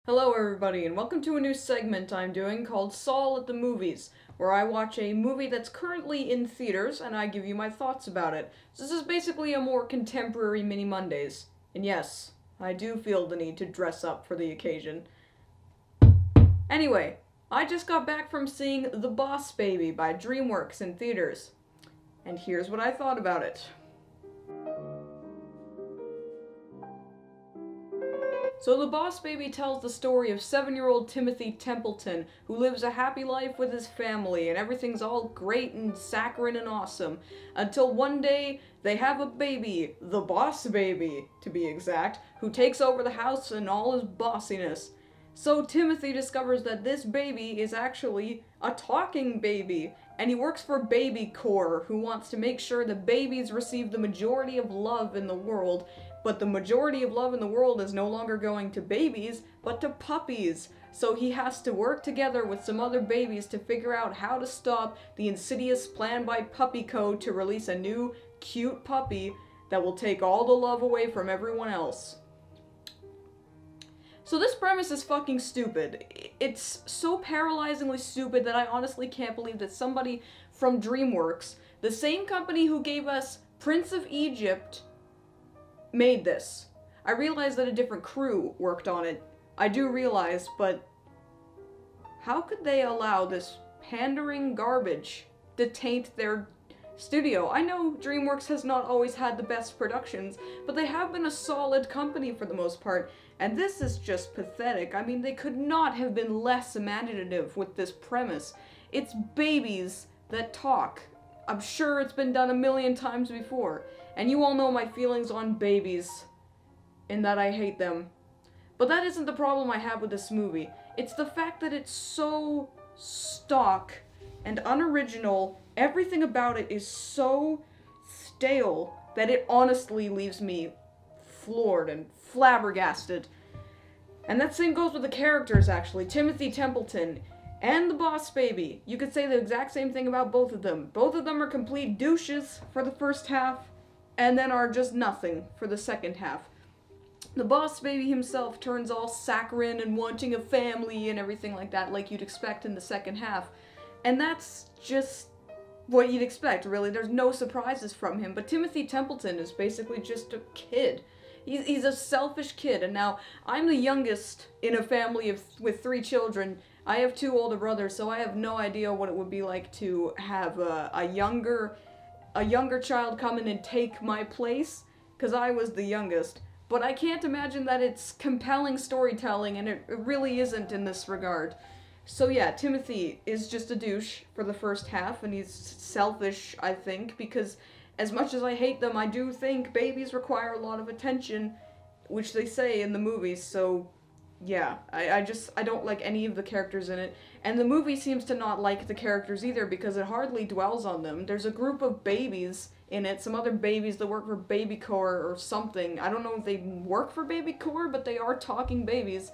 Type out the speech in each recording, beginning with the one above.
Hello everybody, and welcome to a new segment I'm doing called Sol at the Movies, where I watch a movie that's currently in theaters and I give you my thoughts about it. So this is basically a more contemporary Mini Mondays. And yes, I do feel the need to dress up for the occasion. Anyway, I just got back from seeing The Boss Baby by Dreamworks in theaters. And here's what I thought about it. So The Boss Baby tells the story of 7-year-old Timothy Templeton, who lives a happy life with his family, and everything's all great and saccharine and awesome, until one day they have a baby, the Boss Baby, to be exact, who takes over the house in all his bossiness. So Timothy discovers that this baby is actually a talking baby, and he works for Baby Corps, who wants to make sure that babies receive the majority of love in the world. But the majority of love in the world is no longer going to babies, but to puppies. So he has to work together with some other babies to figure out how to stop the insidious plan by Puppy Code to release a new, cute puppy that will take all the love away from everyone else. So this premise is fucking stupid. It's so paralyzingly stupid that I honestly can't believe that somebody from Dreamworks, the same company who gave us Prince of Egypt, made this. I realize that a different crew worked on it. I do realize, but how could they allow this pandering garbage to taint their studio? I know Dreamworks has not always had the best productions, but they have been a solid company for the most part, and this is just pathetic. I mean, they could not have been less imaginative with this premise. It's babies that talk. I'm sure it's been done a million times before. And you all know my feelings on babies, in that I hate them. But that isn't the problem I have with this movie. It's the fact that it's so stock and unoriginal. Everything about it is so stale that it honestly leaves me floored and flabbergasted. And that same goes with the characters, actually. Timothy Templeton and the Boss Baby. You could say the exact same thing about both of them. Both of them are complete douches for the first half, and then are just nothing for the second half. The Boss Baby himself turns all saccharine and wanting a family and everything like that, like you'd expect in the second half. And that's just what you'd expect, really. There's no surprises from him. But Timothy Templeton is basically just a kid. He's a selfish kid, and now I'm the youngest in a family with 3 children. I have 2 older brothers, so I have no idea what it would be like to have a younger child come in and take my place, because I was the youngest. But I can't imagine that it's compelling storytelling, and it really isn't in this regard. So yeah, Timothy is just a douche for the first half, and he's selfish, I think, because as much as I hate them, I do think babies require a lot of attention, which they say in the movies, so yeah, I don't like any of the characters in it. And the movie seems to not like the characters either, because it hardly dwells on them. There's a group of babies in it, some other babies that work for Baby Corps or something. I don't know if they work for Baby Corps, but they are talking babies.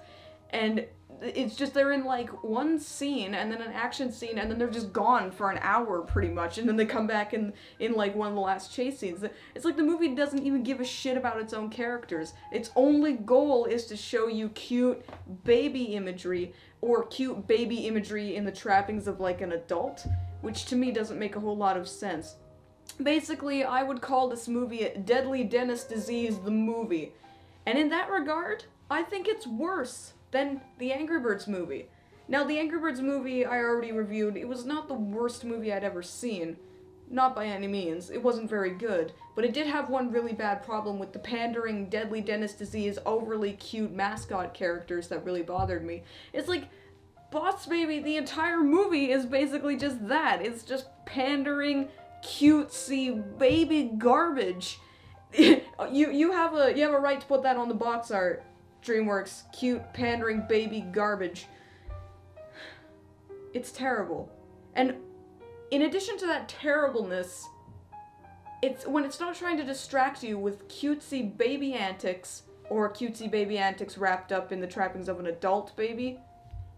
And it's just, they're in like one scene, and then an action scene, and then they're just gone for an hour pretty much, and then they come back in like one of the last chase scenes. It's like the movie doesn't even give a shit about its own characters. Its only goal is to show you cute baby imagery, or cute baby imagery in the trappings of like an adult, which to me doesn't make a whole lot of sense. Basically, I would call this movie Deadly Dentist Disease the movie. And in that regard, I think it's worse than the Angry Birds movie. Now, the Angry Birds movie I already reviewed. It was not the worst movie I'd ever seen. Not by any means. It wasn't very good. But it did have one really bad problem with the pandering, Deadly Dentist Disease, overly cute mascot characters that really bothered me. It's like, Boss Baby, the entire movie is basically just that. It's just pandering, cutesy, baby garbage. you have a right to put that on the box art, Dreamworks. Cute, pandering, baby garbage. It's terrible. And in addition to that terribleness, when it's not trying to distract you with cutesy baby antics, or cutesy baby antics wrapped up in the trappings of an adult baby,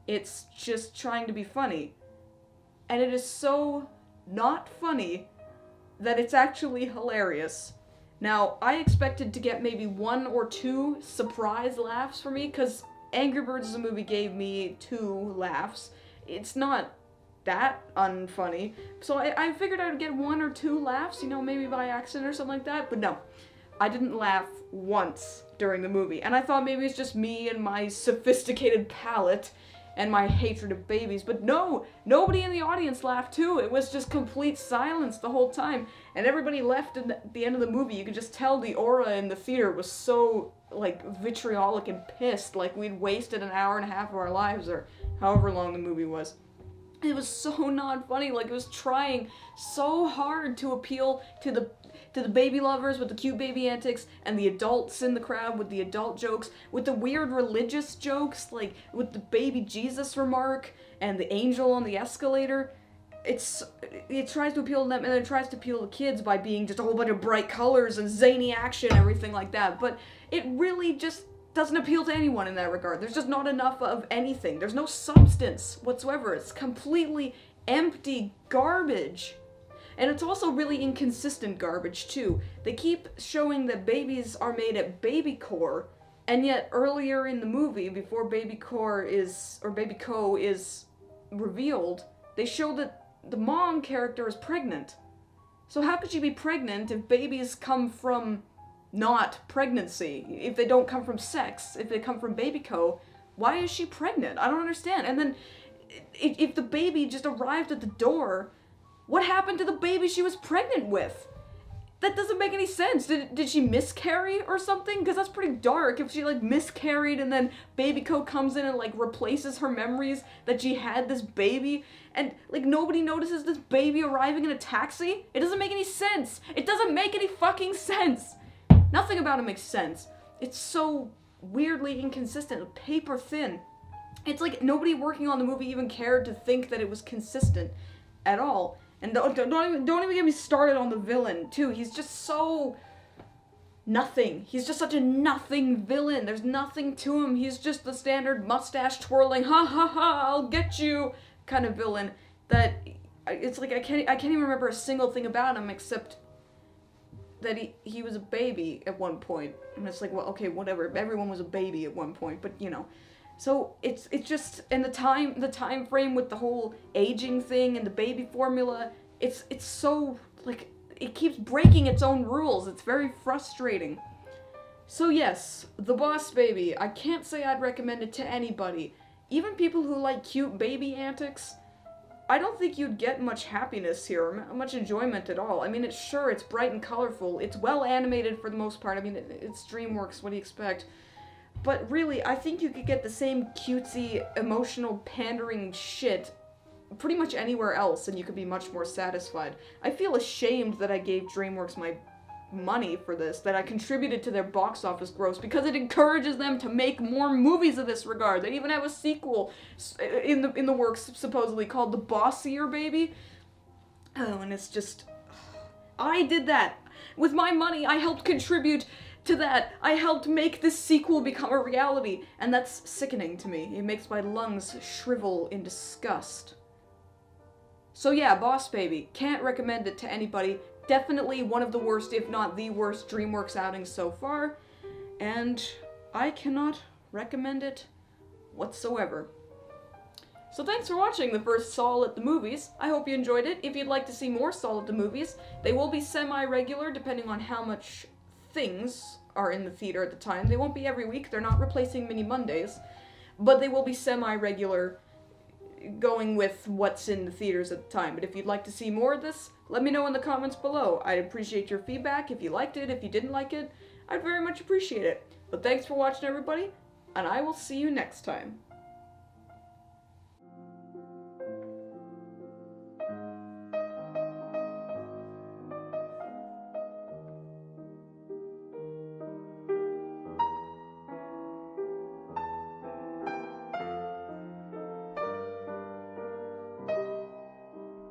it's just trying to be funny. And it is so not funny that it's actually hilarious. Now, I expected to get maybe 1 or 2 surprise laughs from me, because Angry Birds as a movie gave me 2 laughs. It's not that unfunny. So I figured I would get 1 or 2 laughs, you know, maybe by accident or something like that. But no, I didn't laugh once during the movie. And I thought maybe it's just me and my sophisticated palate and my hatred of babies. But no, nobody in the audience laughed too. It was just complete silence the whole time. And everybody left at the end of the movie. You could just tell the aura in the theater was so, like, vitriolic and pissed. Like we'd wasted an hour and a half of our lives, or however long the movie was. It was so not funny. Like, it was trying so hard to appeal to the baby lovers with the cute baby antics, and the adults in the crowd with the adult jokes, with the weird religious jokes, like with the baby Jesus remark and the angel on the escalator. It tries to appeal to them, and then it tries to appeal to kids by being just a whole bunch of bright colors and zany action and everything like that. But it really just doesn't appeal to anyone in that regard. There's just not enough of anything. There's no substance whatsoever. It's completely empty garbage. And it's also really inconsistent garbage, too. They keep showing that babies are made at Baby Core, and yet earlier in the movie, before Baby Co is revealed, they show that the mom character is pregnant. So how could she be pregnant if babies come from not pregnancy? If they don't come from sex, if they come from Baby Co, why is she pregnant? I don't understand. And then, if the baby just arrived at the door, what happened to the baby she was pregnant with? That doesn't make any sense. Did she miscarry or something? Because that's pretty dark if she, like, miscarried and then Baby Co comes in and, like, replaces her memories that she had this baby, and, like, nobody notices this baby arriving in a taxi? It doesn't make any sense. It doesn't make any fucking sense. Nothing about it makes sense. It's so weirdly inconsistent, paper thin. It's like nobody working on the movie even cared to think that it was consistent at all. And don't even get me started on the villain, too. He's just so nothing. He's just such a nothing villain. There's nothing to him. He's just the standard mustache twirling, ha ha ha, I'll get you kind of villain that it's like I can't even remember a single thing about him except that he was a baby at one point. And it's like, well, okay, whatever. Everyone was a baby at one point, but you know. So it's just, and the time frame with the whole aging thing and the baby formula, it's so, like, it keeps breaking its own rules. It's very frustrating. So yes, The Boss Baby. I can't say I'd recommend it to anybody. Even people who like cute baby antics, I don't think you'd get much happiness here, or much enjoyment at all. I mean, it's bright and colorful. It's well animated for the most part. I mean, it's Dreamworks, what do you expect? But really, I think you could get the same cutesy, emotional, pandering shit pretty much anywhere else, and you could be much more satisfied. I feel ashamed that I gave Dreamworks my money for this, that I contributed to their box office gross, because it encourages them to make more movies of this regard. They even have a sequel in the works, supposedly, called The Bossier Baby. Oh, and it's just... I did that! With my money, I helped contribute to that. I helped make this sequel become a reality, and that's sickening to me. It makes my lungs shrivel in disgust. So yeah, Boss Baby. Can't recommend it to anybody. Definitely one of the worst, if not the worst, Dreamworks outings so far, and I cannot recommend it whatsoever. So thanks for watching the first Sol at the Movies. I hope you enjoyed it. If you'd like to see more Sol at the Movies, they will be semi-regular depending on how much things are in the theater at the time. They won't be every week, they're not replacing Mini Mondays, but they will be semi-regular, going with what's in the theaters at the time. But if you'd like to see more of this, let me know in the comments below. I'd appreciate your feedback if you liked it, if you didn't like it. I'd very much appreciate it. But thanks for watching, everybody, and I will see you next time.